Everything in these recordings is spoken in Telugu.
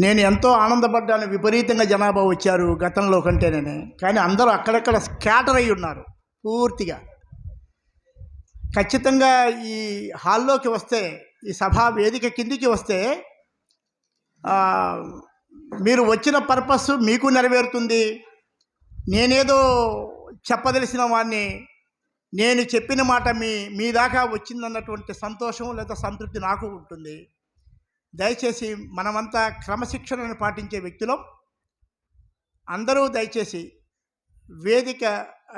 నేను ఎంతో ఆనందపడ్డాను. విపరీతంగా జనాభా వచ్చారు గతంలో కంటేనే. కానీ అందరూ అక్కడక్కడ స్కాటర్ అయి ఉన్నారు పూర్తిగా. ఖచ్చితంగా ఈ హాల్లోకి వస్తే, ఈ సభా వేదిక కిందికి వస్తే మీరు వచ్చిన పర్పస్ మీకు నెరవేరుతుంది. నేనేదో చెప్పదలిసిన వాడిని, నేను చెప్పిన మాట మీ దాకా వచ్చిందన్నటువంటి సంతోషం లేదా సంతృప్తి నాకు ఉంటుంది. దయచేసి మనమంతా క్రమశిక్షణను పాటించే వ్యక్తులం. అందరూ దయచేసి వేదిక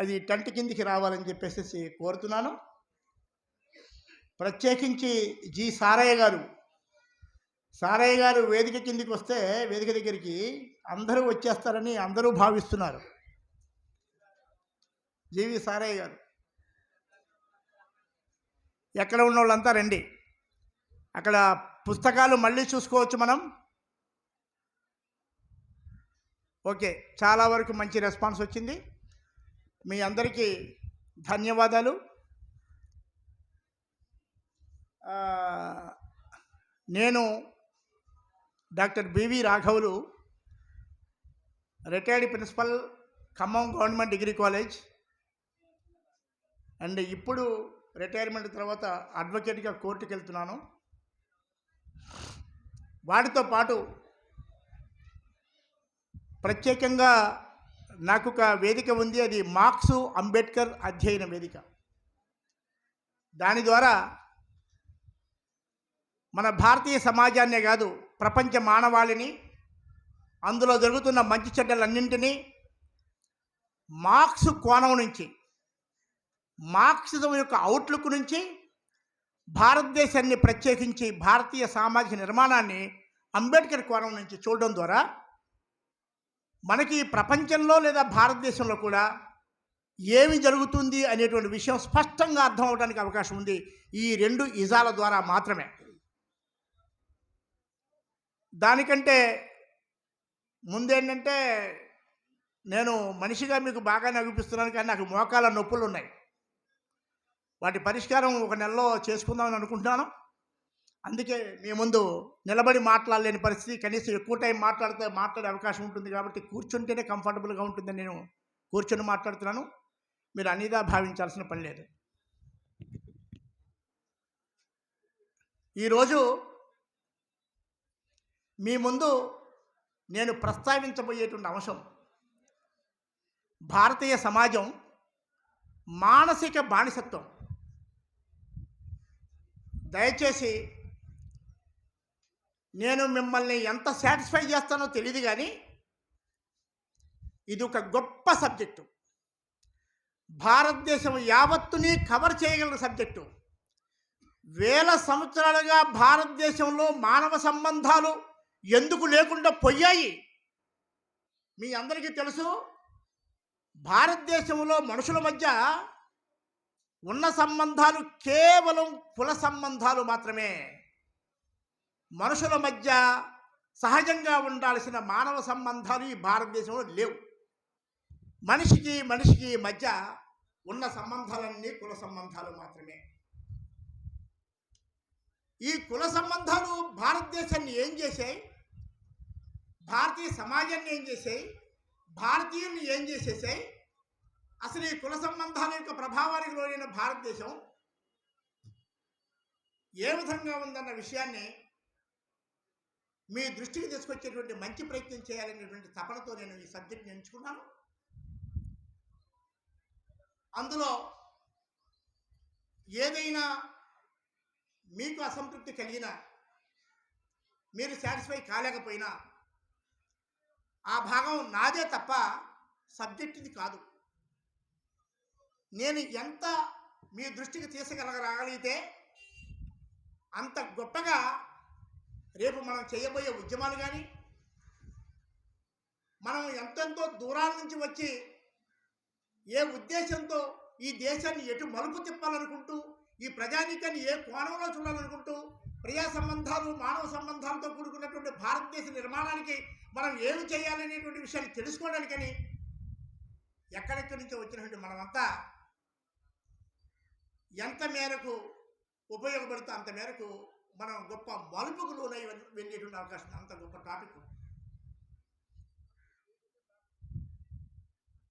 అది టెంట్ కిందికి రావాలని చెప్పేసి కోరుతున్నాను. ప్రత్యేకించి జి సారయ్య గారు వేదిక కిందికి వస్తే, వేదిక దగ్గరికి అందరూ వచ్చేస్తారని అందరూ భావిస్తున్నారు. జీవి సారయ్య గారు ఎక్కడ ఉన్న వాళ్ళంతా రండి. అక్కడ పుస్తకాలు మళ్ళీ చూసుకోవచ్చు మనం. ఓకే, చాలా వరకు మంచి రెస్పాన్స్ వచ్చింది. మీ అందరికీ ధన్యవాదాలు. నేను డాక్టర్ బివి రాఘవులు, retired principal, Khammam government degree college, and ఇప్పుడు రిటైర్మెంట్ తర్వాత అడ్వకేట్గా కోర్టుకు వెళ్తున్నాను. వాటితో పాటు ప్రత్యేకంగా నాకు ఒక వేదిక ఉంది. అది మార్క్స్ అంబేద్కర్ అధ్యయన వేదిక. దాని ద్వారా మన భారతీయ సమాజాన్నే కాదు, ప్రపంచ మానవాళిని, అందులో జరుగుతున్న మంచి చెడ్డలన్నింటినీ మార్క్స్ కోణం నుంచి, మార్క్సిజం యొక్క అవుట్లుక్ నుంచి, భారతదేశాన్ని ప్రత్యేకించి భారతీయ సామాజిక నిర్మాణాన్ని అంబేద్కర్ కోణం నుంచి చూడడం ద్వారా మనకి ప్రపంచంలో లేదా భారతదేశంలో కూడా ఏమి జరుగుతుంది అనేటువంటి విషయం స్పష్టంగా అర్థం అవడానికి అవకాశం ఉంది ఈ రెండు ఇజాల ద్వారా మాత్రమే. దానికంటే ముందేంటంటే, నేను మనిషిగా మీకు బాగానే అనిపిస్తున్నాను, కానీ నాకు మోకాల నొప్పులు ఉన్నాయి. వాటి పరిష్కారం ఒక నెలలో చేసుకుందామని అనుకుంటున్నాను. అందుకే మీ ముందు నిలబడి మాట్లాడలేని పరిస్థితి, కనీసం ఎక్కువ టైం మాట్లాడే అవకాశం ఉంటుంది కాబట్టి కూర్చుంటేనే కంఫర్టబుల్గా ఉంటుందని నేను కూర్చొని మాట్లాడుతున్నాను. మీరు అన్నిదా భావించాల్సిన పని లేదు. ఈరోజు మీ ముందు నేను ప్రస్తావించబోయేటువంటి అంశం, భారతీయ సమాజం మానసిక బానిసత్వం. దయచేసి నేను మిమ్మల్ని ఎంత సాటిస్ఫై చేస్తానో తెలియదు, కానీ ఇది ఒక గొప్ప సబ్జెక్టు. భారతదేశం యావత్తుని కవర్ చేయగలిగిన సబ్జెక్టు. వేల సంవత్సరాలుగా భారతదేశంలో మానవ సంబంధాలు ఎందుకు లేకుండా పోయాయి మీ అందరికీ తెలుసు. భారతదేశంలో మనుషుల మధ్య ఉన్న సంబంధాలు కేవలం కుల సంబంధాలు మాత్రమే. మనుషుల మధ్య సహజంగా ఉండాల్సిన మానవ సంబంధాలు ఈ భారతదేశంలో లేవు. మనిషికి మధ్య ఉన్న సంబంధాలన్నీ కుల సంబంధాలు మాత్రమే. ఈ కుల సంబంధాలు భారతదేశాన్ని ఏం చేశాయి, భారతీయ సమాజాన్ని ఏం చేశాయి, భారతీయుల్ని ఏం చేసేసాయి, అసలు ఈ కుల సంబంధాల యొక్క ప్రభావానికి లోనైన భారతదేశం ఏ విధంగా ఉందన్న విషయాన్ని మీ దృష్టికి తీసుకొచ్చేటువంటి మంచి ప్రయత్నం చేయాలనేటువంటి తపనతో నేను ఈ సబ్జెక్ట్ని ఎంచుకున్నాను. అందులో ఏదైనా మీకు అసంతృప్తి కలిగినా, మీరు సాటిస్ఫై కాలేకపోయినా, ఆ భాగం నాదే తప్ప సబ్జెక్టుది కాదు. నేను ఎంత మీ దృష్టికి తీసుకురాగలిగితే అంత గొప్పగా రేపు మనం చేయబోయే ఉద్యమాలు కానీ, మనం ఎంతెంతో దూరాల నుంచి వచ్చి ఏ ఉద్దేశంతో ఈ దేశాన్ని ఎటు మలుపు తిప్పాలనుకుంటూ, ఈ ప్రజానీకాన్ని ఏ కోణంలో చూడాలనుకుంటూ, ప్రజా సంబంధాలు మానవ సంబంధాలతో కూడుకున్నటువంటి భారతదేశ నిర్మాణానికి మనం ఏమి చేయాలనేటువంటి విషయాన్ని తెలుసుకోవడానికని ఎక్కడెక్కడి నుంచో వచ్చినటువంటి మనమంతా ఎంత మేరకు ఉపయోగపడుతూ అంత మేరకు మనం గొప్ప మలుపుకు లోనై వెళ్ళేటువంటి అవకాశం, అంత గొప్ప టాపిక్.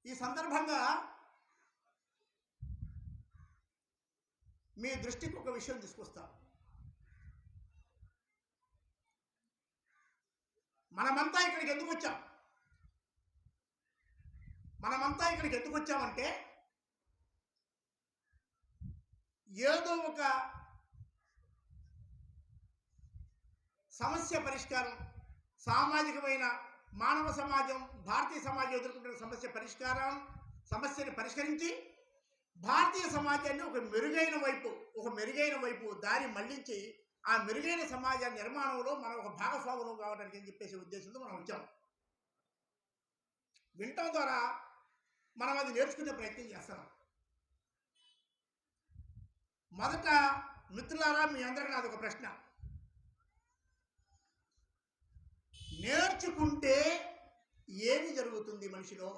ఈ సందర్భంగా మీ దృష్టికి ఒక విషయం తీసుకొస్తాం. మనమంతా ఇక్కడికి ఎందుకు వచ్చాం? మనమంతా ఇక్కడికి ఎందుకు వచ్చామంటే ఏదో ఒక సమస్య పరిష్కారం, సామాజికమైన మానవ సమాజం, భారతీయ సమాజం ఎదుర్కొంటున్న సమస్యని పరిష్కరించి భారతీయ సమాజాన్ని ఒక మెరుగైన వైపు దారి మళ్లించి ఆ మెరుగైన సమాజ నిర్మాణంలో మనం ఒక భాగస్వాములు కావడానికి అని చెప్పేసి ఉద్దేశంతో మనం వచ్చాం. వినటం ద్వారా మనం అది నేర్చుకునే ప్రయత్నం చేస్తున్నాం. మొదట మిత్రులారా, మీ అందరికీ నాది ఒక ప్రశ్న. నేర్చుకుంటే ఏమి జరుగుతుంది మనిషిలో?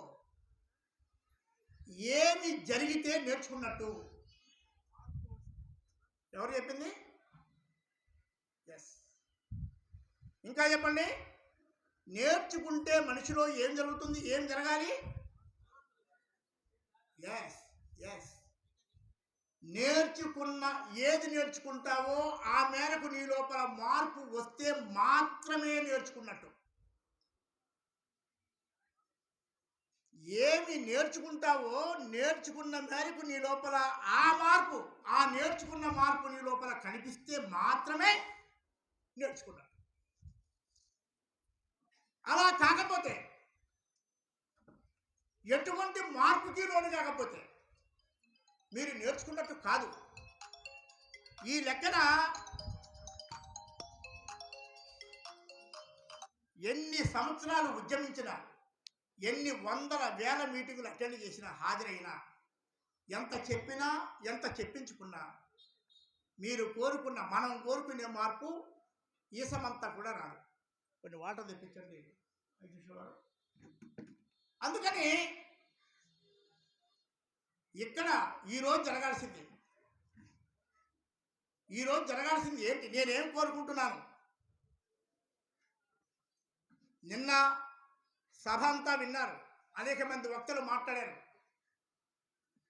ఏమి జరిగితే నేర్చుకున్నట్టు? ఎవరు చెప్పింది? ఎస్, ఇంకా చెప్పండి. నేర్చుకుంటే మనిషిలో ఏం జరుగుతుంది? ఏం జరగాలి? ఎస్ ఎస్, ఏది నేర్చుకుంటావో ఆ మేరకు నీ లోపల మార్పు వస్తే మాత్రమే నేర్చుకున్నట్టు. ఏమి నేర్చుకుంటావో నేర్చుకున్న మేరకు నీ లోపల ఆ నేర్చుకున్న మార్పు నీ లోపల కనిపిస్తే మాత్రమే నేర్చుకున్నట్టు. అలా కాకపోతే, ఎటువంటి మార్పుకి లోను కాకపోతే మీరు నేర్చుకున్నట్టు కాదు. ఈ లెక్కన ఎన్ని సంవత్సరాలు ఉద్యమించినా, ఎన్ని వందల వేల మీటింగులు అటెండ్ చేసినా, హాజరైనా, ఎంత చెప్పినా, ఎంత చెప్పించుకున్నా, మనం కోరుకునే మార్పు ఈసమంతా కూడా రాదు. కొన్ని వాటర్ తెప్పించండి. అందుకని ఇక్కడ ఈరోజు జరగాల్సింది ఏంటి? నేనేం కోరుకుంటున్నాను? నిన్న సభ అంతా విన్నారు, అనేక మంది వక్తలు మాట్లాడారు,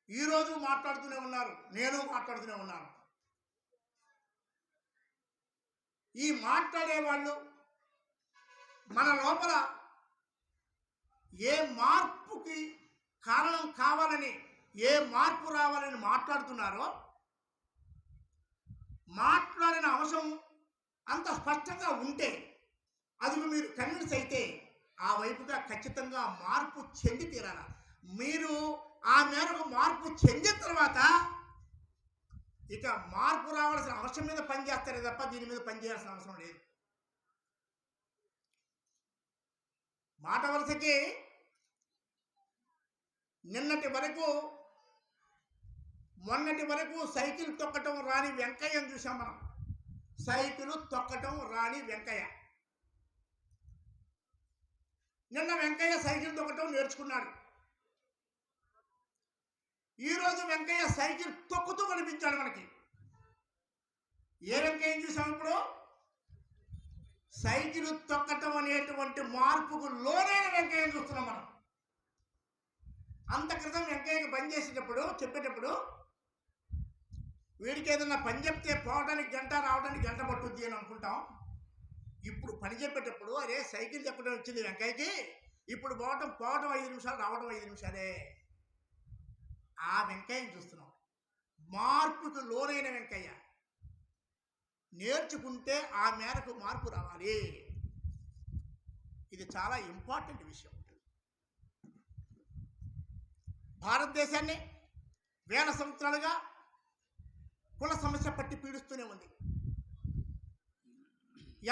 ఈరోజు మాట్లాడుతూనే ఉన్నారు, నేను మాట్లాడుతూనే ఉన్నాను. ఈ మాట్లాడే వాళ్ళు మన లోపల ఏ మార్పుకి కారణం కావాలని, ఏ మార్పు రావాలని మాట్లాడుతున్నారో, మాట్లాడిన అంశం అంత స్పష్టంగా ఉంటే, అది మీరు కన్విన్స్ అయితే ఆ వైపుగా ఖచ్చితంగా మార్పు చెంది తీరాల. మీరు ఆ మేరకు మార్పు చెందిన తర్వాత ఇక మార్పు రావాల్సిన అవసరం మీద పనిచేస్తారే తప్ప దీని మీద పనిచేయాల్సిన అవసరం లేదు. మాట వరుసకి మొన్నటి వరకు సైకిల్ తొక్కటం రాని వెంకయ్యను చూసాం మనం. సైకిల్ తొక్కటం రాని వెంకయ్య. నిన్న వెంకయ్య సైకిల్ తొక్కటం నేర్చుకున్నాడు. ఈరోజు వెంకయ్య సైకిల్ తొక్కుతూ కనిపించాడు మనకి. ఏ వెంకయ్యను చూసాం ఇప్పుడు? సైకిల్ తొక్కటం అనేటువంటి మార్పుకు లోనైన వెంకయ్యను చూస్తున్నాం మనం. అంత క్రితం వెంకయ్యకి పని చెప్పేటప్పుడు వీడికి ఏదన్నా పని చెప్తే పోవడానికి గంట, రావడానికి గంట పట్టుద్ది అని అనుకుంటాం. ఇప్పుడు పని చెప్పేటప్పుడు అరే సైకిల్ చెప్పడం వచ్చింది వెంకయ్యకి, ఇప్పుడు పోవటం 5 నిమిషాలు, రావడం 5 నిమిషాలే. ఆ వెంకయ్యని చూస్తున్నాం. మార్పుకు లోనైన వెంకయ్య. నేర్చుకుంటే ఆ మేరకు మార్పు రావాలి. ఇది చాలా ఇంపార్టెంట్ విషయం. భారతదేశాన్ని వేల సంవత్సరాలుగా కుల సమస్య పట్టి పీడిస్తూనే ఉంది.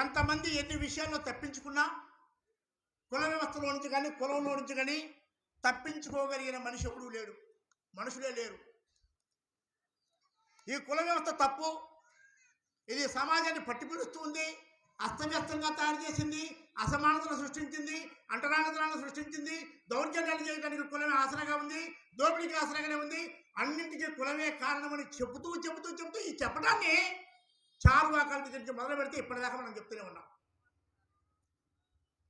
ఎంతమంది ఎన్ని విషయాల్లో తప్పించుకున్నా కుల వ్యవస్థలో నుంచి కానీ, కులంలో నుంచి కానీ తప్పించుకోగలిగిన మనుషులే లేరు. ఈ కుల వ్యవస్థ తప్పు. ఇది సమాజాన్ని పట్టి పీడిస్తుంది, అస్తవ్యస్తంగా తయారు చేసింది, అసమానతను సృష్టించింది, అంటరానితనాలను సృష్టించింది, దౌర్జన్యాలు చేయడానికి కులమే ఆసరాగా ఉంది, దోపిడీకి ఆసరాగానే ఉంది, అన్నింటికీ కులమే కారణమని చెబుతూ ఈ చెప్పడాన్ని చారువాకాల దగ్గర నుంచి మొదలు పెడితే ఇప్పటిదాకా మనం చెప్తూనే ఉన్నాం.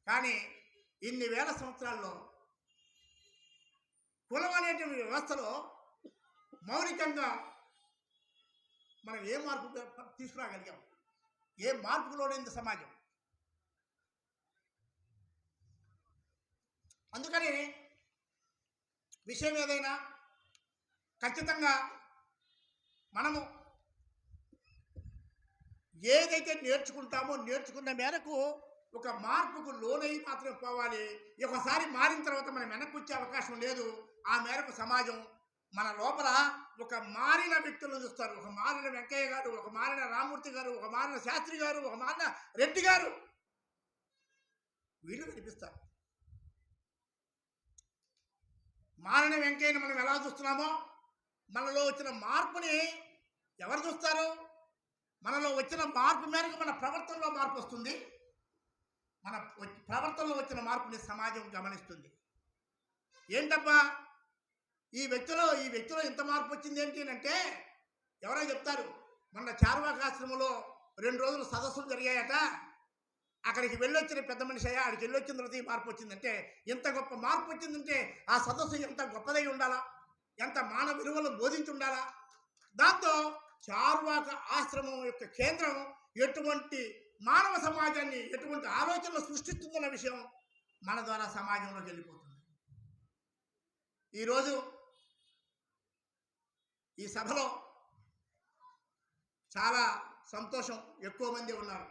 కానీ ఇన్ని వేల సంవత్సరాల్లో కులం అనేటువంటి వ్యవస్థలో మౌలికంగా మనం ఏ మార్పు తీసుకురాగలిగాం? ఏ మార్పుకు లోనైంది సమాజం? అందుకని విషయం ఏదైనా ఖచ్చితంగా మనము ఏదైతే నేర్చుకుంటామో నేర్చుకున్న మేరకు ఒక మార్పుకు లోనై మాత్రం పోవాలి. ఒకసారి మారిన తర్వాత మనం వెనక్కి వచ్చే అవకాశం లేదు. ఆ మేరకు సమాజం మన లోపల ఒక మారిన వ్యక్తులను చూస్తారు. ఒక మారిన వెంకయ్య గారు, ఒక మారిన రామూర్తి గారు, ఒక మారిన శాస్త్రి గారు, ఒక మారిన రెడ్డి గారు, వీళ్ళు కనిపిస్తారు. మారిన వెంకయ్యని మనం ఎలా చూస్తున్నామో మనలో వచ్చిన మార్పుని ఎవరు చూస్తారు? మనలో వచ్చిన మార్పు మేరకు మన ప్రవర్తనలో మార్పు వస్తుంది. మన ప్రవర్తనలో వచ్చిన మార్పుని సమాజం గమనిస్తుంది. ఏంటబ్బా ఈ వ్యక్తిలో ఇంత మార్పు వచ్చింది ఏంటి అంటే ఎవరో చెప్తారు. మొన్న చార్వాకాశ్రమంలో 2 రోజులు సదస్సులు జరిగాయట. అక్కడికి వెళ్ళొచ్చిన పెద్ద మనిషి అయ్యా, అక్కడికి వెళ్ళొచ్చిన తర్వాత ఈ మార్పు వచ్చిందంటే, ఎంత గొప్ప మార్పు వచ్చిందంటే ఆ సదస్సు ఎంత గొప్పదై ఉండాలా, ఎంత మానవ విలువలు బోధించి ఉండాలా. దాంతో చార్వాక ఆశ్రమం యొక్క కేంద్రం ఎటువంటి మానవ సమాజాన్ని, ఎటువంటి ఆలోచనలు సృష్టిస్తుందన్న విషయం మన ద్వారా సమాజంలోకి వెళ్ళిపోతుంది. ఈరోజు ఈ సభలో చాలా సంతోషం, ఎక్కువ మంది ఉన్నారు.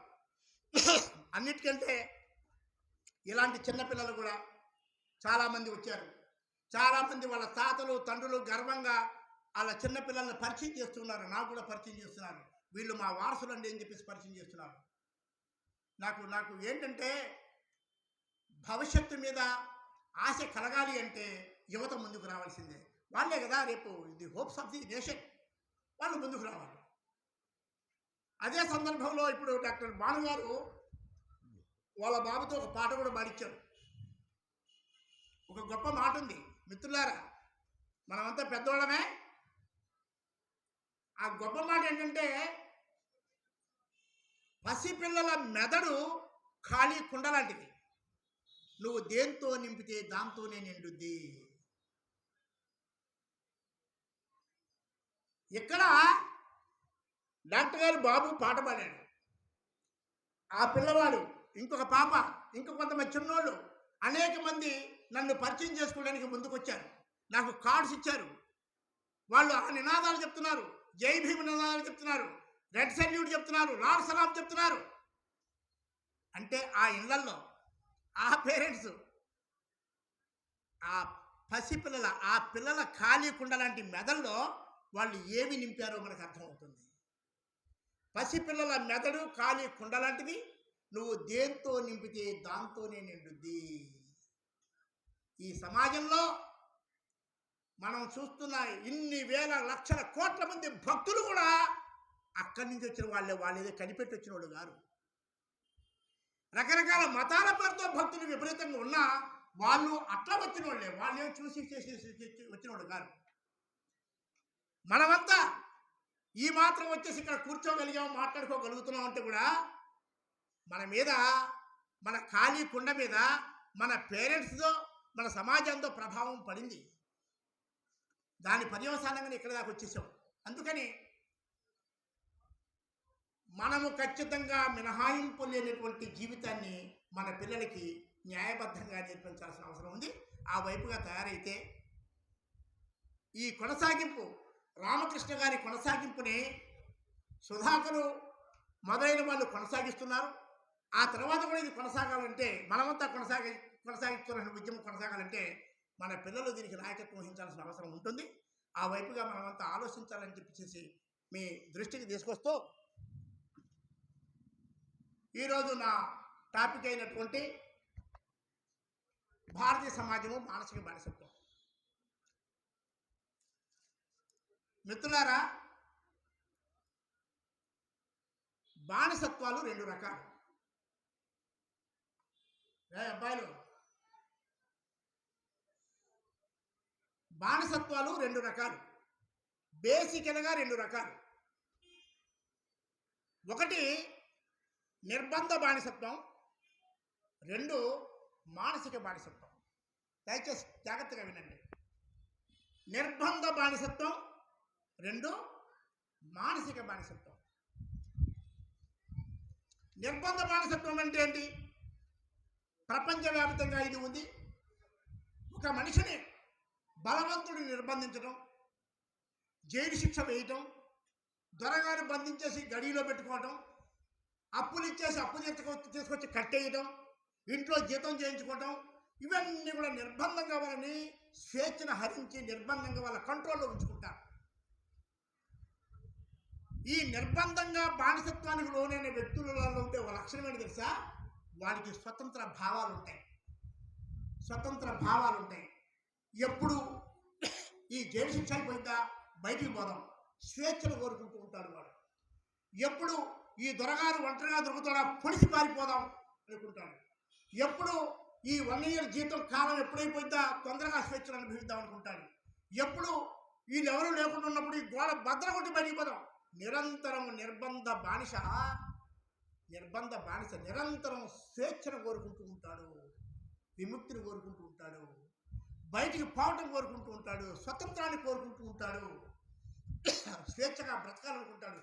అన్నిటికంటే ఇలాంటి చిన్నపిల్లలు కూడా చాలామంది వచ్చారు. చాలామంది వాళ్ళ తాతలు తండ్రులు గర్వంగా వాళ్ళ చిన్నపిల్లల్ని పరిచయం చేస్తున్నారు. నాకు కూడా పరిచయం చేస్తున్నారు. వీళ్ళు మా వారసులు అండి అని చెప్పేసి పరిచయం చేస్తున్నారు. నాకు ఏంటంటే భవిష్యత్తు మీద ఆశ కలగాలి అంటే యువత ముందుకు రావాల్సిందే. వాళ్ళే కదా రేపు the hopes of the nation. వాళ్ళు ముందుకు రావాలి. అదే సందర్భంలో ఇప్పుడు డాక్టర్ భాను గారు వాళ్ళ బాబుతో ఒక పాట కూడా పాడించారు. ఒక గొప్ప మాట ఉంది. మిత్రులారా, మనమంతా పెద్దవాళ్ళమే. ఆ గొప్ప మాట ఏంటంటే, పసిపిల్లల మెదడు ఖాళీ కుండ లాంటిది. నువ్వు దేంతో నింపితే దాంతోనే నిండుద్ది. ఇక్కడ డాక్టర్ గారు బాబు పాట పాడాడు. ఆ పిల్లవాడు, ఇంకొక పాప, కొంతమంది చిన్నోళ్ళు అనేక మంది నన్ను పరిచయం చేసుకోవడానికి ముందుకొచ్చారు. నాకు కార్డ్స్ ఇచ్చారు. వాళ్ళు ఆ నినాదాలు చెప్తున్నారు. జై భీమ్ నినాదాలు చెప్తున్నారు. రెడ్ సెల్యూట్ చెప్తున్నారు. లార్డ్ సలాం చెప్తున్నారు. అంటే ఆ ఇళ్లల్లో ఆ పేరెంట్స్ ఆ పసిపిల్లల, ఆ పిల్లల ఖాళీ కుండ లాంటి మెదడులో వాళ్ళు ఏమి నింపారో మనకు అర్థమవుతుంది. పసిపిల్లల మెదడు ఖాళీ కుండ లాంటిది. నువ్వు దేంతో నింపితే దాంతోనే నిండుద్ది. ఈ సమాజంలో మనం చూస్తున్న ఇన్ని వేల లక్షల కోట్ల మంది భక్తులు కూడా అక్కడి నుంచి వచ్చిన వాళ్ళేదో కనిపెట్టి వచ్చిన వాళ్ళు గారు. రకరకాల మతాల పేరుతో భక్తులు విపరీతంగా ఉన్నా వాళ్ళు అట్లా వచ్చిన వాళ్ళే. వాళ్ళేం చూసి చేసి వచ్చిన వాళ్ళు గారు. మనమంతా ఈ మాత్రం వచ్చేసి ఇక్కడ కూర్చోగలిగాం, మాట్లాడుకోగలుగుతున్నాం అంటే కూడా మన మీద, మన ఖాళీ కుండ మీద మన పేరెంట్స్తో, మన సమాజంతో ప్రభావం పడింది. దాని పర్యవసానంగానే ఇక్కడ దాకా వచ్చేసాం. అందుకని మనము ఖచ్చితంగా మినహాయింపు లేనటువంటి జీవితాన్ని మన పిల్లలకి న్యాయబద్ధంగా నేర్పించాల్సిన అవసరం ఉంది. ఆ వైపుగా తయారైతే ఈ కొనసాగింపు, రామకృష్ణ గారి కొనసాగింపుని సుధాకరు మొదలైన వాళ్ళు కొనసాగిస్తున్నారు. ఆ తర్వాత కూడా ఇది కొనసాగాలంటే, మనమంతా కొనసాగిస్తున్న ఉద్యమం కొనసాగాలంటే మన పిల్లలు దీనికి నాయకత్వం వహించాల్సిన అవసరం ఉంటుంది. ఆ వైపుగా మనమంతా ఆలోచించాలని చెప్పేసి మీ దృష్టికి తీసుకొస్తూ ఈరోజు నా టాపిక్ అయినటువంటి భారతీయ సమాజము మానసిక బానిసత్వం. మిత్రులారా, బానిసత్వాలు 2 రకాలు. అబ్బాయిలు, బానిసత్వాలు 2 రకాలు. బేసికల్గా 2 రకాలు. ఒకటి నిర్బంధ బానిసత్వం, 2 మానసిక బానిసత్వం. దయచేసి జాగ్రత్తగా వినండి. నిర్బంధ బానిసత్వం, 2 మానసిక బానిసత్వం. నిర్బంధ బానిసత్వం అంటే ఏంటి? ప్రపంచవ్యాప్తంగా ఇది ఉంది. ఒక మనిషిని బలవంతుడిని నిర్బంధించడం, జైలు శిక్ష వేయటం, దొరగారు బంధించేసి గడిలో పెట్టుకోవటం, అప్పులు ఇచ్చేసి అప్పు తీసుకొచ్చి కట్టేయటం, ఇంట్లో జీతం చేయించుకోవటం, ఇవన్నీ కూడా నిర్బంధంగా వాళ్ళని స్వేచ్ఛను హరించి నిర్బంధంగా వాళ్ళ కంట్రోల్లో ఉంచుకుంటారు. ఈ నిర్బంధంగా బానిసత్వానికి లోనైన వ్యక్తులలో ఉంటే ఒక లక్షణం ఏంటి తెలుసా? వాడికి స్వతంత్ర భావాలు ఉంటాయి. ఎప్పుడు ఈ జైలు శిక్ష అయిపోయిందా బయటికి పోదాం, స్వేచ్ఛను కోరుకుంటూ ఉంటాడు వాడు. ఎప్పుడు ఈ దొరగారు ఒంటరిగా దొరుకుతాడా, పొడిసి పారిపోదాం అనుకుంటాడు. ఎప్పుడు ఈ 1 year జీతం కాలం ఎప్పుడైపోయిందా తొందరగా స్వేచ్ఛను అనుభవిద్దాం అనుకుంటాడు. ఎప్పుడు వీళ్ళెవరూ లేకుండా ఉన్నప్పుడు ఈ గోడ భద్ర కొట్టి బయటికి పోదాం. నిరంతరం నిర్బంధ బానిస నిరంతరం స్వేచ్ఛను కోరుకుంటూ ఉంటాడు, విముక్తిని కోరుకుంటూ ఉంటాడు, బయటికి పోవటం కోరుకుంటూ ఉంటాడు, స్వతంత్రాన్ని కోరుకుంటూ ఉంటాడు, స్వేచ్ఛగా బ్రతకాలనుకుంటాడు.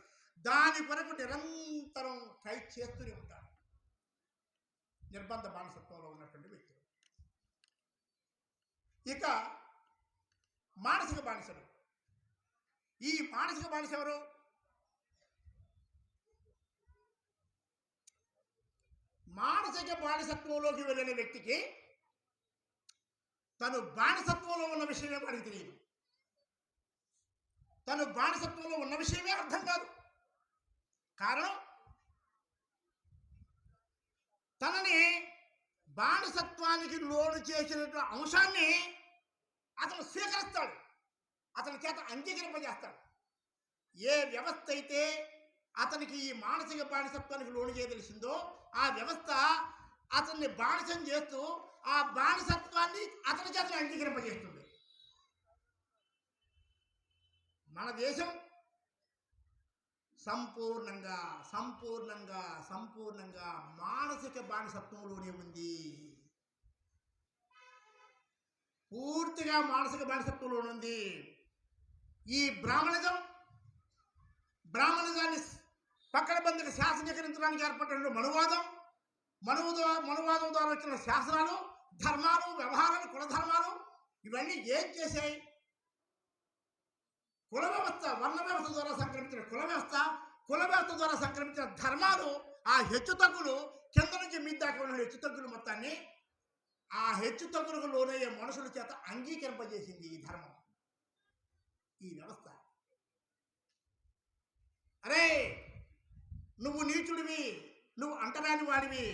దాని కొరకు నిరంతరం ట్రై చేస్తూనే ఉంటాడు నిర్బంధ బానిసత్వంలో ఉన్నటువంటి వ్యక్తులు. ఇక మానసిక బానిసలు. ఈ మానసిక బానిస ఎవరు? మానసిక బానిసత్వంలోకి వెళ్ళిన వ్యక్తికి తను బానిసత్వంలో ఉన్న విషయమే వాడికి తెలియదు. తను బానిసత్వంలో ఉన్న విషయమే అర్థం కాదు. కారణం, తనని బానిసత్వానికి లోను చేసినటువంటి అంశాన్ని అతను స్వీకరిస్తాడు, అతని చేత అంగీకరింపజేస్తాడు. ఏ వ్యవస్థ అయితే అతనికి ఈ మానసిక బానిసత్వానికి లోను చేయదలిసిందో ఆ వ్యవస్థ అతన్ని బానిసం చేస్తూ ఆ బానిసత్వాన్ని అతని చేత అంగీకరింపజేస్తుంది. మన దేశం సంపూర్ణంగా మానసిక బానిసత్వంలోనే ఉంది. పూర్తిగా మానసిక బానిసత్వంలోనే ఉంది. ఈ బ్రాహ్మణిజాన్ని పక్కన బందికి శాసనీకరించడానికి ఏర్పడిన మనువాదం ద్వారా వచ్చిన శాసనాలు, ధర్మాలు, వ్యవహారాలు, కులధర్మాలు ఇవన్నీ ఏం చేశాయి? కుల వ్యవస్థ, వర్ణ వ్యవస్థ ద్వారా సంక్రమించిన కుల వ్యవస్థ ద్వారా సంక్రమించిన ధర్మాలు, ఆ హెచ్చుతగ్గులు, కింద నుంచి మీ దాకా ఉన్న హెచ్చుతగ్గులు మొత్తాన్ని ఆ హెచ్చుతగ్గులకు లోనయ్యే మనుషుల చేత అంగీకరింపజేసింది ఈ ధర్మం, ఈ వ్యవస్థ. అరే నువ్వు నీచుడివి, నువ్వు అంటరాని వాడివి,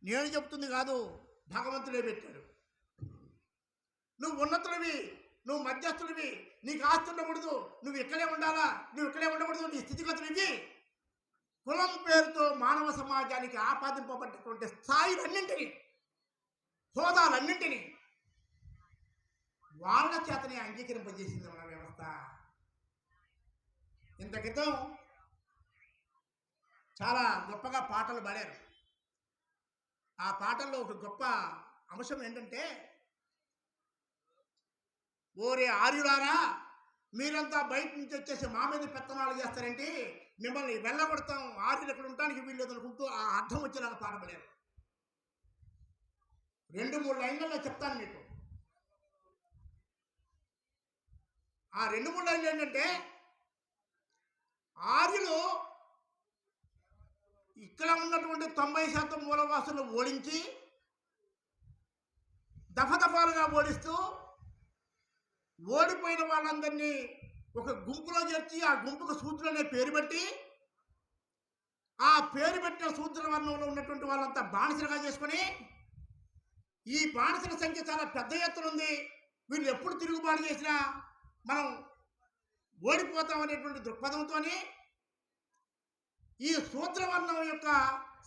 నేను చెప్తుంది కాదు, భగవంతుడే పెట్టాడు. నువ్వు ఉన్నతుడివి, నువ్వు మధ్యస్థుడివి, నీకు ఆస్తి ఉండకూడదు, నువ్వు ఇక్కడే ఉండాలా, నువ్వు ఇక్కడే ఉండకూడదు, నీ స్థితిగతులు ఇవి. కులం పేరుతో మానవ సమాజానికి ఆపాదింపబడ్డటువంటి స్థాయిలన్నింటినీ, హోదాలన్నింటినీ వాళ్ళ చేతనే అంగీకరింపజేసింది మన వ్యవస్థ. ఇంత క్రితం చాలా గొప్పగా పాటలు పాడారు. ఆ పాటల్లో ఒక గొప్ప అంశం ఏంటంటే, ఓరే ఆర్యులారా, మీరంతా బయట నుంచి వచ్చేసి మా మీద పెత్తనాలు చేస్తారేంటి, మిమ్మల్ని వెళ్ళగొడతాం, ఆర్యులు ఇక్కడ ఉండటానికి వీళ్ళు అనుకుంటూ ఆ అర్థం వచ్చేలాగా పాట పాడారు. 2-3 లైన్లలో చెప్తాను మీకు. ఆ 2-3 లైన్లు ఏంటంటే, ఆర్యులు ఇక్కడ ఉన్నటువంటి 90% మూలవాసులను ఓడించి దఫదఫాలుగా ఓడిస్తూ ఓడిపోయిన వాళ్ళందరినీ ఒక గుంపులో చేర్చి ఆ గుంపుకు శూద్రులు అనే పేరు పెట్టి ఆ పేరు పెట్టిన శూద్ర వర్ణంలో ఉన్నటువంటి వాళ్ళంతా బానిసలుగా చేసుకొని, ఈ బానిసల సంఖ్య చాలా పెద్ద ఎత్తున ఉంది, వీళ్ళు ఎప్పుడు తిరుగుబాటు చేసినా మనం ఓడిపోతాం అనేటువంటి దృక్పథంతో ఈ శూద్రవర్ణం యొక్క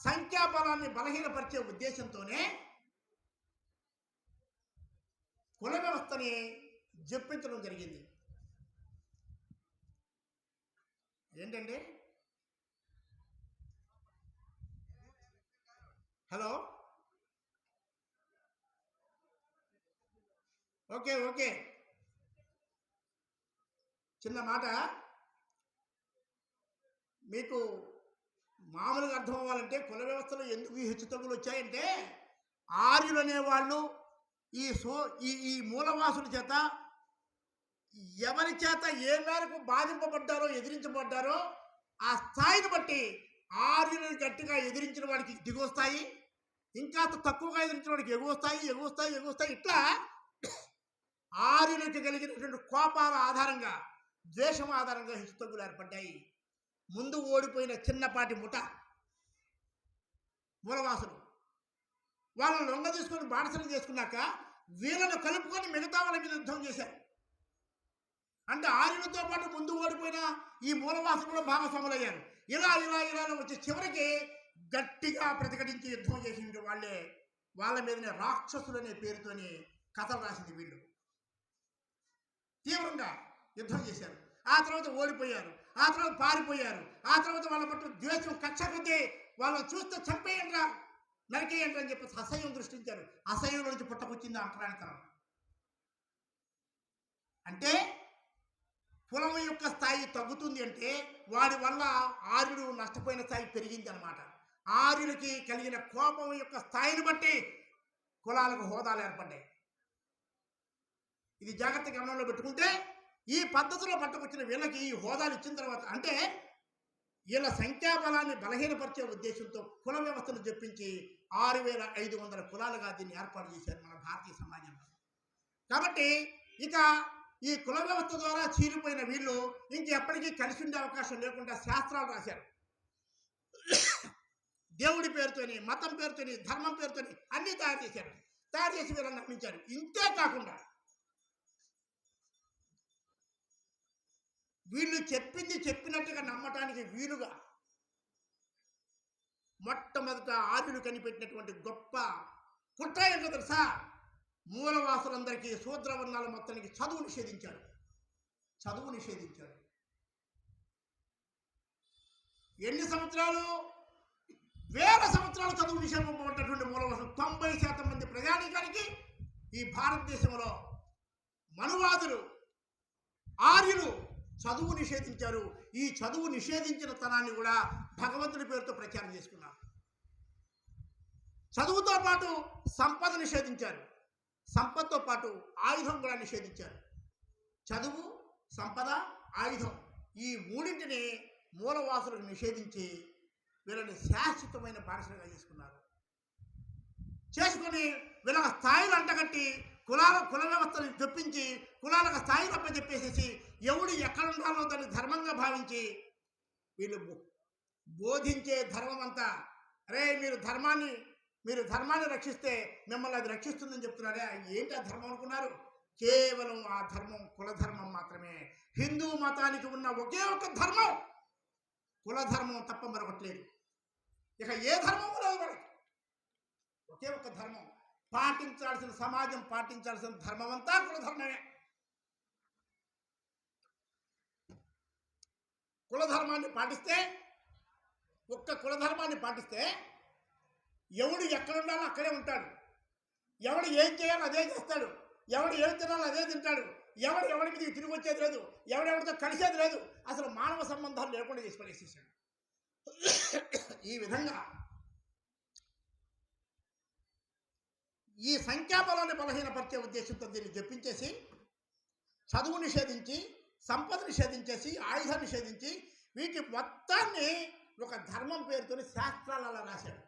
సంఖ్యాబలాన్ని బలహీనపరిచే ఉద్దేశంతోనే కుల వ్యవస్థని జప్పించడం జరిగింది. ఏంటంటే హలో, ఓకే ఓకే, చిన్న మాట మీకు మామూలుగా అర్థం అవ్వాలంటే కుల వ్యవస్థలో ఎందుకు ఈ హెచ్చుతగ్గులు వచ్చాయంటే ఆర్యులు అనేవాళ్ళు ఈ సో ఈ ఈ మూలవాసుల చేత ఎవరి చేత ఏ మేరకు బాధింపబడ్డారో ఎదిరించబడ్డారో ఆ స్థాయిని బట్టి ఆర్యులను గట్టిగా ఎదిరించిన వాడికి దిగొస్తాయి, ఇంకా తక్కువగా ఎదిరించిన వాడికి ఎగువస్తాయి ఎగువస్తాయి ఎగువస్తాయి. ఇట్లా ఆర్యులకు కలిగినటువంటి కోపాల ఆధారంగా ద్వేషం ఆధారంగా హెచ్చుతగ్గులు ఏర్పడ్డాయి. ముందు ఓడిపోయిన చిన్నపాటి ముఠ మూలవాసులు వాళ్ళని లొంగ తీసుకొని బానిసలు చేసుకున్నాక వీళ్ళను కలుపుకొని మిగతా వాళ్ళ మీద యుద్ధం చేశారు. అంటే ఆర్యులతో పాటు ముందు ఓడిపోయిన ఈ మూలవాసులు కూడా భాగస్వాములయ్యారు. ఇలా ఇలా ఇలా వచ్చి చివరికి గట్టిగా ప్రతిఘటించి యుద్ధం చేసింది వాళ్ళే. వాళ్ళ మీదనే రాక్షసులు అనే పేరుతోని కథలు రాసింది వీళ్ళు. తీవ్రంగా యుద్ధం చేశారు. ఆ తర్వాత ఓడిపోయారు, ఆ తర్వాత పారిపోయారు, ఆ తర్వాత వాళ్ళ పట్ల ద్వేషం కక్ష కొద్దీ వాళ్ళని చూస్తే చంపేయండి రా నరికేయండి అని చెప్పి అసహ్యం దృష్టించారు. అసహ్యం నుంచి పుట్టకొచ్చింది అంటరానితనం. అంటే కులం యొక్క స్థాయి తగ్గుతుంది అంటే వాడి వల్ల ఆర్యుడు నష్టపోయిన స్థాయి పెరిగింది అనమాట. ఆర్యులకి కలిగిన కోపం యొక్క స్థాయిని బట్టి కులాలకు హోదాలు ఏర్పడ్డాయి. ఇది జాగ్రత్త గమనంలో పెట్టుకుంటే ఈ పద్ధతిలో పట్టుకొచ్చిన వీళ్ళకి ఈ హోదాలు ఇచ్చిన తర్వాత అంటే వీళ్ళ సంఖ్యాబలాన్ని బలహీనపరిచే ఉద్దేశంతో కుల వ్యవస్థను చెప్పించి 6500 కులాలుగా దీన్ని ఏర్పాటు చేశారు మన భారతీయ సమాజంలో. కాబట్టి ఇక ఈ కుల వ్యవస్థ ద్వారా చీలిపోయిన వీళ్ళు ఇంకెప్పటికీ కలిసి ఉండే అవకాశం లేకుండా శాస్త్రాలు రాశారు. దేవుడి పేరుతోని, మతం పేరుతోని, ధర్మం పేరుతోని అన్నీ తయారు చేశారు. తయారు చేసి వీళ్ళని నమ్మించారు. ఇంతే కాకుండా వీళ్ళు చెప్పింది చెప్పినట్టుగా నమ్మటానికి వీలుగా మొట్టమొదట ఆర్యులు కనిపెట్టినటువంటి గొప్ప కుట్ర ఏంటో తెలుసా? మూలవాసులందరికీ శూద్రవర్ణాల మొత్తానికి చదువు నిషేధించాడు. చదువు నిషేధించాడు. ఎన్ని సంవత్సరాలు? వేల సంవత్సరాలు చదువు నిషేధింపబడినటువంటి మూలవాసులు 90% మంది ప్రజానీకానికి ఈ భారతదేశంలో మనువాదులు ఆర్యులు చదువు నిషేధించారు. ఈ చదువు నిషేధించిన తనాన్ని కూడా భగవంతుడి పేరుతో ప్రచారం చేసుకున్నారు. చదువుతో పాటు సంపద నిషేధించారు. సంపదతో పాటు ఆయుధం కూడా నిషేధించారు. చదువు, సంపద, ఆయుధం ఈ మూడింటిని మూలవాసులకు నిషేధించి వీళ్ళని శాశ్వతమైన బానిసలుగా చేసుకొని వీళ్ళ స్థాయిలు అంటగట్టి కుల వ్యవస్థను చొప్పించి కులాలకు స్థాయిలు అప్పచెప్పేసేసి ఎవడు ఎక్కడ ఉండాలో దాన్ని ధర్మంగా భావించి వీళ్ళు బోధించే ధర్మం అంతా అరే మీరు ధర్మాన్ని రక్షిస్తే మిమ్మల్ని అది రక్షిస్తుందని చెప్తున్నారే. ఏంటి ఆ ధర్మం అనుకున్నారు? కేవలం ఆ ధర్మం కులధర్మం మాత్రమే. హిందూ మతానికి ఉన్న ఒకే ఒక ధర్మం కులధర్మం తప్ప మరొకట్లేదు. ఇక ఏ ధర్మము లేదు మనకి. ఒకే ఒక ధర్మం పాటించాల్సిన, సమాజం పాటించాల్సిన ధర్మం అంతా కులధర్మమే. కులధర్మాన్ని పాటిస్తే, ఒక్క కులధర్మాన్ని పాటిస్తే ఎవడు ఎక్కడ ఉండాలో అక్కడే ఉంటాడు. ఎవడు ఏం చేయాలో అదే చేస్తాడు. ఎవడు ఏం తినాలో అదే తింటాడు. ఎవడి మీదకి తిరిగి వచ్చేది లేదు. ఎవడెవడితో కలిసేది లేదు. అసలు మానవ సంబంధాలు లేకుండా చేసి పడేసేసాడు. ఈ విధంగా ఈ సంఖ్యాబలాన్ని బలహీనపరిచే ఉద్దేశంతో దీన్ని చెప్పించేసి చదువు నిషేధించి, సంపద నిషేధించేసి, ఆయుధం నిషేధించి వీటి మొత్తాన్ని ఒక ధర్మం పేరుతో శాస్త్రాలు అలా రాశాడు.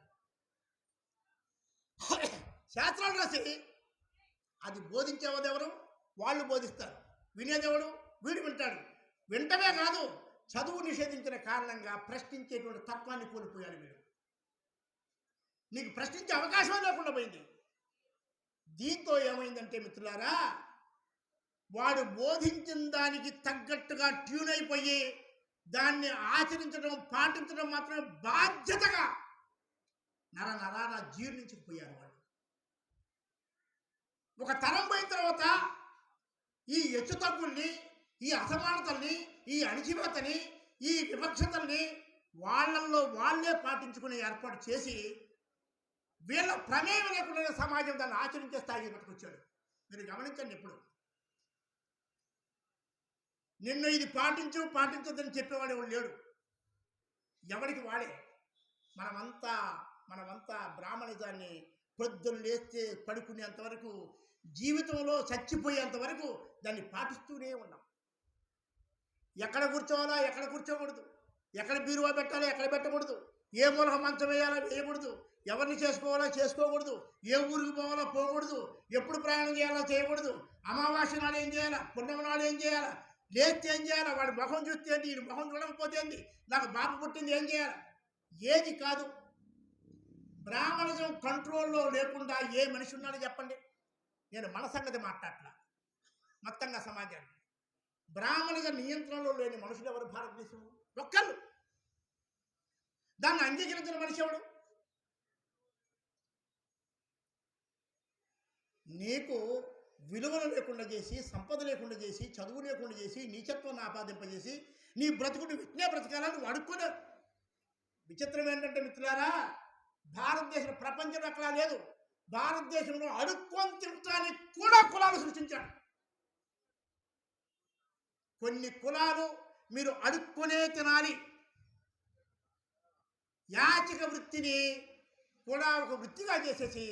శాస్త్రాలు రాసి అది బోధించేవాదెవరు? వాళ్ళు బోధిస్తారు. వినేదేవుడు? వీడు వింటాడు. వింటమే కాదు, చదువు నిషేధించిన కారణంగా ప్రశ్నించేటువంటి తత్వాన్ని కోల్పోయాడు వీడు. నీకు ప్రశ్నించే అవకాశం లేకుండా పోయింది. దీంతో ఏమైందంటే మిత్రులారా, వాడు బోధించిన దానికి తగ్గట్టుగా ట్యూన్ అయిపోయి దాన్ని ఆచరించడం, పాటించడం మాత్రమే బాధ్యతగా నరాన జీర్ణించుకుపోయారు వాళ్ళు. ఒక తరం పోయిన తర్వాత ఈ హెచ్చుతగ్గుల్ని, ఈ అసమానతల్ని, ఈ అణిచివేతని, ఈ వివక్షతల్ని వాళ్ళల్లో వాళ్ళే పాటించుకునే ఏర్పాటు చేసి వీళ్ళ ప్రమేయం లేకుండా సమాజం దాన్ని ఆచరించే స్థాయికి పట్టుకొచ్చాడు. మీరు గమనించండి, ఎప్పుడు నిన్ను ఇది పాటించొద్దని చెప్పేవాడు ఎవడు లేడు. ఎవరికి వాడే. మనమంతా బ్రాహ్మణిజాన్ని పొద్దున్న లేస్తే పడుకునేంత వరకు, జీవితంలో చచ్చిపోయేంత వరకు దాన్ని పాటిస్తూనే ఉన్నాం. ఎక్కడ కూర్చోవాలా, ఎక్కడ కూర్చోకూడదు, ఎక్కడ బీరువా పెట్టాలో ఎక్కడ పెట్టకూడదు, ఏ మూలక మంచం వేయాలో వేయకూడదు, ఎవరిని చేసుకోవాలో చేసుకోకూడదు, ఏ ఊరికి పోవాలో పోకూడదు, ఎప్పుడు ప్రయాణం చేయాలో చేయకూడదు, అమావాస్య నాడు ఏం చేయాలా, పుణ్యం నాడు ఏం చేయాలా, లేస్తే ఏం చేయాలా, వాడి ముఖం చూస్తే ఏంటి, వీడి ముఖం చూడకపోతే ఏంటి, నాకు బాబు పుట్టింది ఏం చేయాలి, ఏది కాదు. బ్రాహ్మణిజం కంట్రోల్లో లేకుండా ఏ మనిషి ఉన్నాడో చెప్పండి. నేను మన సంగతి మాట్లాడట్లా, మొత్తంగా సమాజాన్ని. బ్రాహ్మణిజ నియంత్రణలో లేని మనుషులు ఎవరు భారతదేశంలో? ఒక్కళ్ళు. దాన్ని అంగీకరించిన మనిషి ఎవడు? నీకు విలువలు లేకుండా చేసి, సంపద లేకుండా చేసి, చదువు లేకుండా చేసి, నీచత్వాన్ని ఆపాదింపజేసి, నీ బ్రతుకుని విజ్ఞా బ్రతకాలని అడుక్కునే. విచిత్రం ఏంటంటే మిత్రులారా, భారతదేశం ప్రపంచంలో అక్కడ లేదు. భారతదేశంలో అడుక్కొని తినడానికి కూడా కులాలు సృష్టించాడు. కొన్ని కులాలు మీరు అడుక్కునే తినాలి, యాచక వృత్తిని కూడా ఒక వృత్తిగా చేసేసి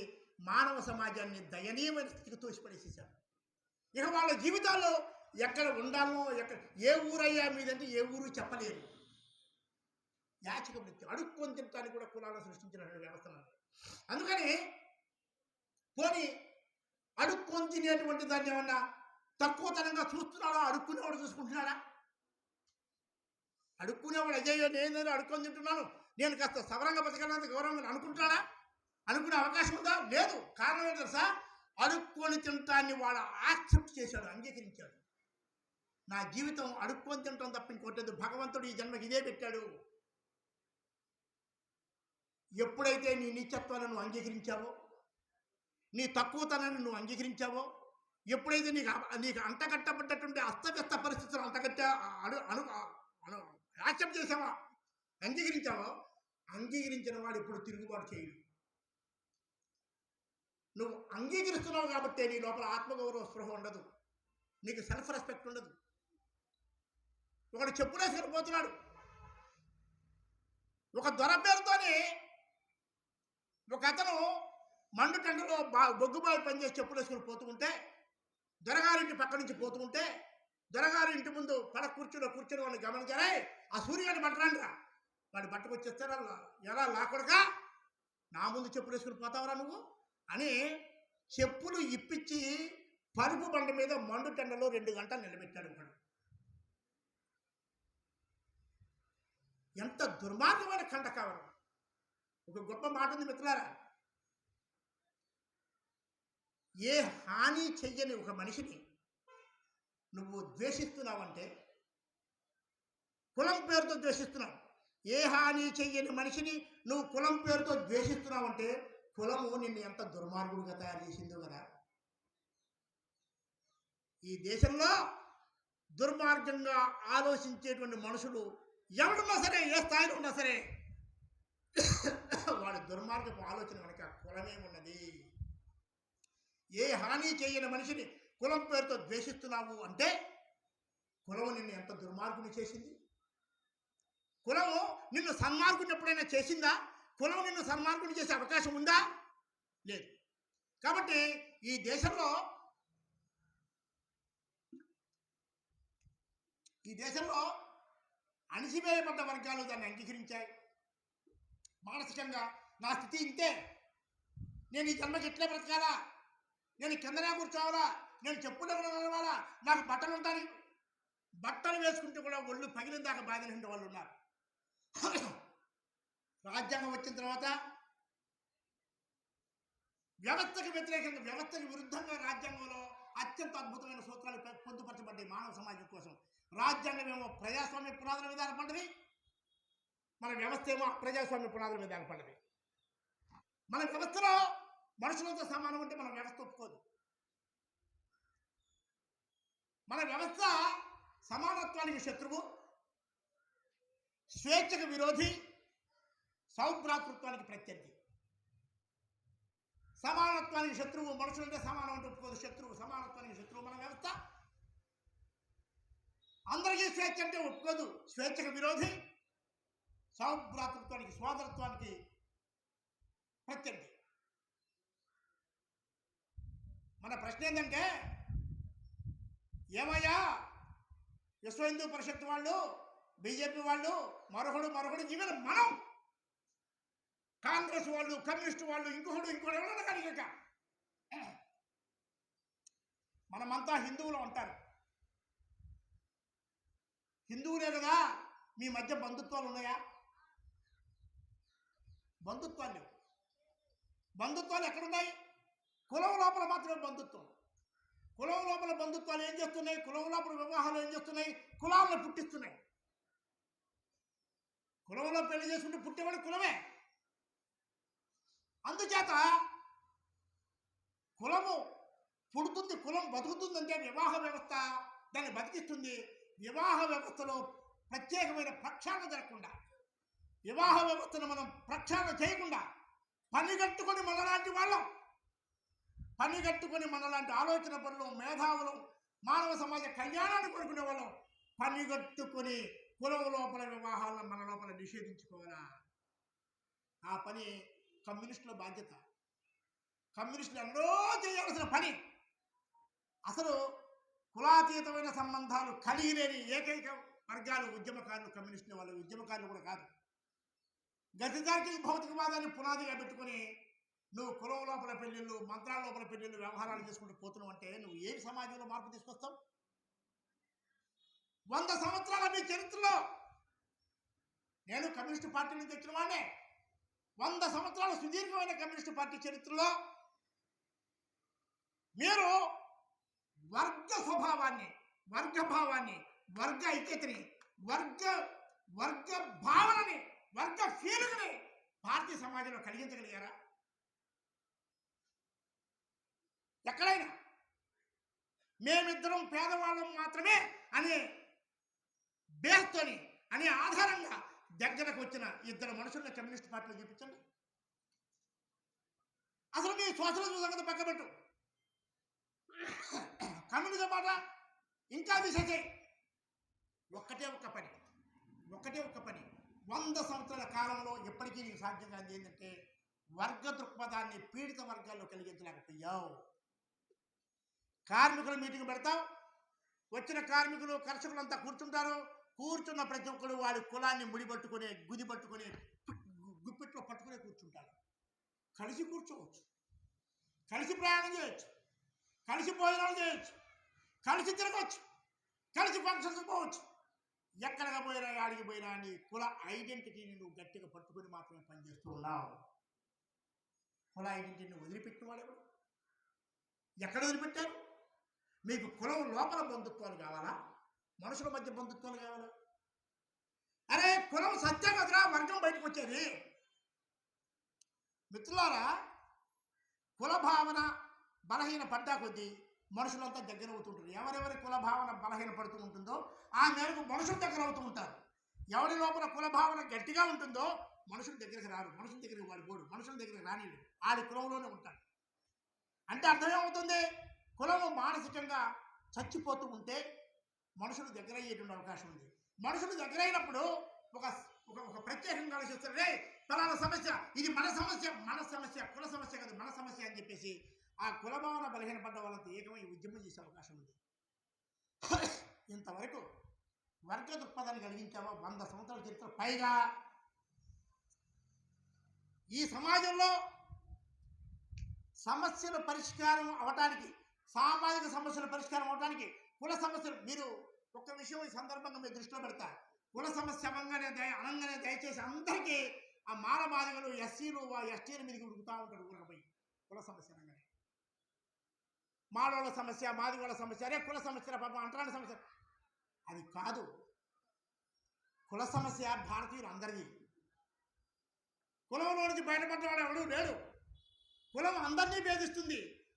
మానవ సమాజాన్ని దయనీయమైన స్థితికి తోసిపడేసేసారు. ఇక వాళ్ళ జీవితాల్లో ఎక్కడ ఉండాలో, ఏ ఊరయ్యా మీదంటే ఏ ఊరు చెప్పలేరు. యాచక వృత్తి, అడుక్కొని తినడానికి కూడా కులాలను సృష్టించిన వ్యవస్థ. అందుకని పోనీ అడుక్కొని తినేటువంటి దాన్ని ఏమన్నా తక్కువతనంగా చూస్తున్నాడా? అడుక్కునేవాడు చూసుకుంటున్నాడా? అడుక్కునేవాడు అజయ్యో నేను అడుక్కొని తింటున్నాను, నేను కాస్త సవరంగా బతకాలని గౌరవంగా అనుకుంటాడా? అనుకునే అవకాశం ఉందా? లేదు. కారణం ఏంటో తెలుసా? అడుక్కొని తింటాన్ని వాడు యాక్సెప్ట్ చేశాడు, అంగీకరించాడు. నా జీవితం అడుక్కొని తింటాం తప్ప ఇంకోటేది. భగవంతుడు ఈ జన్మకి ఇదే పెట్టాడు. ఎప్పుడైతే నీ నీచత్వాన్ని నువ్వు అంగీకరించావో, నీ తక్కువతనాన్ని నువ్వు అంగీకరించావో, ఎప్పుడైతే నీకు అంటగట్టబడ్డటువంటి అస్తవ్యస్త పరిస్థితులు యాక్సెప్ట్ చేసావా, అంగీకరించావో, అంగీకరించిన వాడు ఇప్పుడు తిరుగుబాటు చేయడు. నువ్వు అంగీకరిస్తున్నావు కాబట్టి నీ లోపల ఆత్మగౌరవ స్పృహ ఉండదు, నీకు సెల్ఫ్ రెస్పెక్ట్ ఉండదు. ఒకడు చెప్పులేసుకొని పోతున్నాడు, ఒక దొర పేరుతోని ఒక అతను మండు టెండలో బొగ్గుబావి పనిచేసి చెప్పులేసుకొని పోతూ ఉంటే, దొరగారింటి పక్క నుంచి పోతూ ఉంటే, దొరగారి ఇంటి ముందు పడ కూర్చుని వాడిని గమనించారే, ఆ సూర్యుని బట్టరాండిరా, వాడి బట్టకు వచ్చేస్తారా, ఎలా లాకొడగా నా ముందు చెప్పులు వేసుకుని పోతావరా నువ్వు అని చెప్పులు ఇప్పించి పరుపు బండ మీద మండు టెండలో 2 గంటలు నిలబెట్టాడు. ఒకడు ఎంత దుర్మార్గమైన కంటకావరం. ఒక గొప్ప మాట ఉంది మిత్రులారా, ఏ హాని చెయ్యని ఒక మనిషిని నువ్వు ద్వేషిస్తున్నావంటే, కులం పేరుతో ద్వేషిస్తున్నావు. ఏ హాని చెయ్యని మనిషిని నువ్వు కులం పేరుతో ద్వేషిస్తున్నావంటే, కులము నిన్ను ఎంత దుర్మార్గుడుగా తయారు చేసిందో కదా. ఈ దేశంలో దుర్మార్గంగా ఆలోచించేటువంటి మనుషులు ఎవడున్నా సరే, ఏ స్థాయిలో ఉన్నా సరే, వాడి దుర్మార్గపు ఆలోచన వెనక కులమే ఉన్నది. ఏ హాని చేయని మనిషిని కులం పేరుతో ద్వేషిస్తున్నావు అంటే, కులము నిన్ను ఎంత దుర్మార్గుని చేసింది. కులము నిన్ను సన్మార్గుని ఎప్పుడైనా చేసిందా? కులం నిన్ను సన్మార్గుని చేసే అవకాశం ఉందా? లేదు. కాబట్టి ఈ దేశంలో అణిసివేయబడ్డ వర్గాలు దాన్ని అంగీకరించాయి. మానసికంగా నా స్థితి ఇంతే, నేను ఈ జన్మకి ఇట్లే బ్రతకాలా, నేను కిందనే కూర్చోవాలా, నేను చెప్పులు నడవాలా, నాకు బట్టలు ఉంటాయి. బట్టలు వేసుకుంటే కూడా ఒళ్ళు పగిలిన దాకా బాధిన వాళ్ళు ఉన్నారు. రాజ్యాంగం వచ్చిన తర్వాత వ్యవస్థకు వ్యతిరేకంగా, వ్యవస్థకు విరుద్ధంగా రాజ్యాంగంలో అత్యంత అద్భుతమైన సూత్రాలు పొందుపరచబడ్డాయి మానవ సమాజం కోసం. రాజ్యాంగం ఏమో ప్రజాస్వామ్య పునాదుల మీద ఆధారపడ్డది, మన వ్యవస్థ ఏమో అప్రజాస్వామ్య పునాదుల మీద ఆధారపడ్డది. మన వ్యవస్థలో మనుషులతో సమానం అంటే మన వ్యవస్థ ఒప్పుకోదు. మన వ్యవస్థ సమానత్వానికి శత్రువు, స్వేచ్ఛకు విరోధి, సౌభ్రాతృత్వానికి ప్రత్యర్థి. సమానత్వానికి శత్రువు. మనుషులంటే సమానం అంటే ఒప్పుకోదు, శత్రువు. సమానత్వానికి శత్రువు మన వ్యవస్థ. అందరికీ స్వేచ్ఛ అంటే ఒప్పుకోదు, స్వేచ్ఛకు విరోధి. సౌభ్రాతృత్వానికి, సోదరత్వానికి ప్రత్యర్థి. మన ప్రశ్న ఏంటంటే, ఏమయ్యా విశ్వ హిందూ పరిషత్ వాళ్ళు, బీజేపీ వాళ్ళు, మరొకడు జీవన మనం, కాంగ్రెస్ వాళ్ళు, కమ్యూనిస్టు వాళ్ళు, ఇంకొకడు ఎవరైనా కానీ ఇక మనమంతా హిందువులు అంటారు. హిందువులే కదా, మీ మధ్య బంధుత్వాలు ఉన్నాయా? బంధుత్వాలు లేవు. బంధుత్వాలు ఎక్కడున్నాయి? కులం లోపల మాత్రమే బంధుత్వం. కులం లోపల బంధుత్వాలు ఏం చేస్తున్నాయి? కులం లోపల వివాహాలు ఏం చేస్తున్నాయి? కులాలను పుట్టిస్తున్నాయి. కులంలో పెళ్లి చేసుకుంటే పుట్టేవాడు కులమే. అందుచేత కులము పుడుతుంది, కులం బతుకుతుందంటే వివాహ వ్యవస్థ దాన్ని బతికిస్తుంది. వివాహ వ్యవస్థలో ప్రత్యేకమైన ప్రక్షాళన జరగకుండా, వివాహ వ్యవస్థను మనం ప్రక్షాళన చేయకుండా, పనిగట్టుకొని మనలాంటి వాళ్ళం, పనిగట్టుకొని మనలాంటి ఆలోచన పనులు, మేధావులు, మానవ సమాజ కళ్యాణాన్ని కోరుకునే వాళ్ళం పనిగట్టుకొని కులం లోపల వివాహాలను మన లోపల నిషేధించుకోవాలా? ఆ పని కమ్యూనిస్టుల బాధ్యత. కమ్యూనిస్టులు ఎన్నో చేయాల్సిన పని. అసలు కులాతీతమైన సంబంధాలు కలిగి లేని ఏకైక వర్గాలు ఉద్యమకారులు, కమ్యూనిస్టుల వాళ్ళు. ఉద్యమకారులు కూడా కాదు. గతిదారికి భౌతికవాదాన్ని పునాదిగా పెట్టుకుని నువ్వు కులం లోపల పెళ్ళిళ్ళు, మంత్రాల లోపల పెళ్ళిళ్ళు, వ్యవహారాలు చేసుకుంటూ పోతున్నావు అంటే నువ్వు ఏ సమాజంలో మార్పు తీసుకొస్తావు? 100 సంవత్సరాల మీ చరిత్రలో, నేను కమ్యూనిస్టు పార్టీ నుంచి వచ్చిన వాడినే, 100 సంవత్సరాల సుదీర్ఘమైన కమ్యూనిస్టు పార్టీ చరిత్రలో మీరు వర్గ స్వభావాన్ని, వర్గ భావాన్ని, వర్గ ఐక్యతని, వర్గ భావనని, వర్గ ఫీలింగ్ని భారతీయ సమాజంలో కలిగించగలిగారా? ఎక్కడైనా మేమిద్దరం పేదవాళ్ళం మాత్రమే అనే బేస్తోని, అనే ఆధారంగా దగ్గరకు వచ్చిన 2 మనుషులను కమ్యూనిస్ట్ పార్టీలో చూపించండి. అసలు మీ సోషలిజం సంగతి పక్కబెట్టు, కమ్యూనిజం మాట ఇంకా దిశ. ఒక్కటే ఒక్క పని 100 సంవత్సరాల కాలంలో ఎప్పటికీ నీకు సాధ్యం కాదు. ఏంటంటే వర్గ దృక్పథాన్ని పీడిత వర్గాల్లో కలిగించలేకపోయావు. కార్మికుల మీటింగ్ పెడతావు, వచ్చిన కార్మికులు, కర్షకులంతా కూర్చుంటారు. కూర్చున్న ప్రతి ఒక్కరు వాడి కులాన్ని ముడిపట్టుకుని, గుది పట్టుకుని, గుప్పిట్లో పట్టుకునే కూర్చుంటారు. కలిసి కూర్చోవచ్చు, కలిసి ప్రయాణం చేయొచ్చు, కలిసి భోజనాలు చేయొచ్చు, కలిసి తిరగచ్చు, కలిసి ఫంక్షన్స్ పోవచ్చు. ఎక్కడికి పోయినా, ఆడికి పోయినా నీ కుల ఐడెంటిటీని నువ్వు గట్టిగా పట్టుకుని మాత్రమే పనిచేస్తూ ఉన్నావు. కుల ఐడెంటిటీని వదిలిపెట్టిన వాడెవరు? ఎక్కడ వదిలిపెట్టారు? మీకు కులం లోపల బంధుత్వాలు కావాలా? మనుషుల మధ్య బంధుత్వాలు కావాలా? అరే కులం సత్యం కదరా వర్గం బయటకు వచ్చేది. మిత్రులారా, కుల భావన బలహీన పడ్డా కొద్దీ మనుషులంతా దగ్గర అవుతుంటారు. ఎవరెవరి కుల భావన బలహీన పడుతూ ఉంటుందో ఆ మేరకు మనుషులు దగ్గర అవుతూ ఉంటారు. ఎవరి లోపల కుల భావన గట్టిగా ఉంటుందో మనుషుల దగ్గరికి రారు, మనుషుల దగ్గరికి వాడు పోడు, మనుషుల దగ్గరికి రానిడు, ఆడి కులంలోనే ఉంటాడు. అంటే అర్థమేమవుతుంది? కులము మానసికంగా చచ్చిపోతూ ఉంటే మనుషులు దగ్గర అయ్యేటువంటి అవకాశం ఉంది. మనుషులు దగ్గరైనప్పుడు ఒక ఒక ప్రత్యేకంగా ఆలోచిస్తారు, రే ఫలానా సమస్య, ఇది మన సమస్య, కుల సమస్య కాదు, మన సమస్య అని చెప్పేసి ఆ కుల భావన బలహీనపడ్డ వాళ్ళంతా ఏకమై ఉద్యమం చేసే అవకాశం ఉంది. ఇంతవరకు వర్గ దృక్పథాన్ని కలిగించావా 100 సంవత్సరాల చరిత్ర పైగా. ఈ సమాజంలో సమస్యల పరిష్కారం అవటానికి, సామాజిక సమస్యల పరిష్కారం అవటానికి కుల సమస్యలు, మీరు ఒక్క విషయం ఈ సందర్భంగా మీరు దృష్టిలో పెడతారు. కుల సమస్య అనగానే దయచేసి అందరికీ ఆ మానవాదిగలు, ఎస్సీలు, ఎస్టీల మీదకి ఉడుకుతూ ఉంటారు. ఊరకపోయి కుల సమస్య అనగానే మాలోళ్ళ సమస్య, మాదిగోళ్ళ సమస్య, అరే కుల సమస్య పాపం అంటరాని సమస్య. అది కాదు. కుల సమస్య భారతీయులు అందరిది. కులంలో నుంచి బయటపడ్డవాడు ఎవడు లేడు. కులం అందరినీ భేదిస్తుంది.